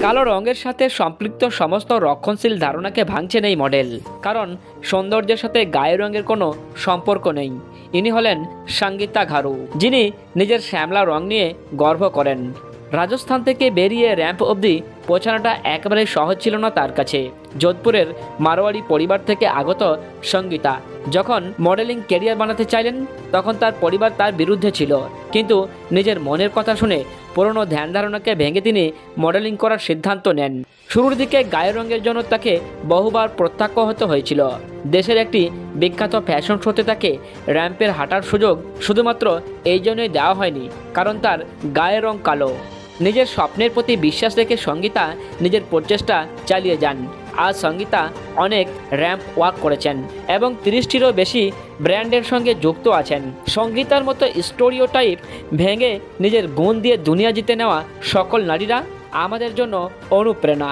কালো রঙের সাথে সম্পৃক্ত সমস্ত রক্ষণশীল ধারণাকে ভাঙছেন এই মডেল, কারণ সৌন্দর্যের সাথে গায়ের রঙের কোনো সম্পর্ক নেই। ইনি হলেন সঙ্গীতা ঘারু, যিনি নিজের শ্যামলা রং নিয়ে গর্ব করেন। রাজস্থান থেকে বেরিয়ে র্যাম্প অবধি পৌঁছানোটা একেবারে সহজ ছিল না তার কাছে। যোধপুরের মারোয়াড়ি পরিবার থেকে আগত সঙ্গীতা যখন মডেলিং ক্যারিয়ার বানাতে চাইলেন, তখন তার পরিবার তার বিরুদ্ধে ছিল, কিন্তু নিজের মনের কথা শুনে পুরনো ধ্যান ধারণাকে ভেঙে তিনি মডেলিং করার সিদ্ধান্ত নেন। শুরুর দিকে গায়ের রঙের জন্য তাকে বহুবার প্রত্যাখ্যান হতে হয়েছিল। দেশের একটি বিখ্যাত ফ্যাশন শোতে তাকে র্যাম্পের হাঁটার সুযোগ শুধুমাত্র এই জন্যই দেওয়া হয়নি কারণ তার গায়ের রং কালো। নিজের স্বপ্নের প্রতি বিশ্বাস রেখে সঙ্গীতা নিজের প্রচেষ্টা চালিয়ে যান। আজ সঙ্গীতা অনেক র্যাম্প ওয়াক করেছেন এবং 30টিরও বেশি ব্র্যান্ডের সঙ্গে যুক্ত আছেন। সঙ্গীতার মতো স্টোরিওটাইপ ভেঙে নিজের গুণ দিয়ে দুনিয়া জিতে নেওয়া সকল নারীরা আমাদের জন্য অনুপ্রেরণা।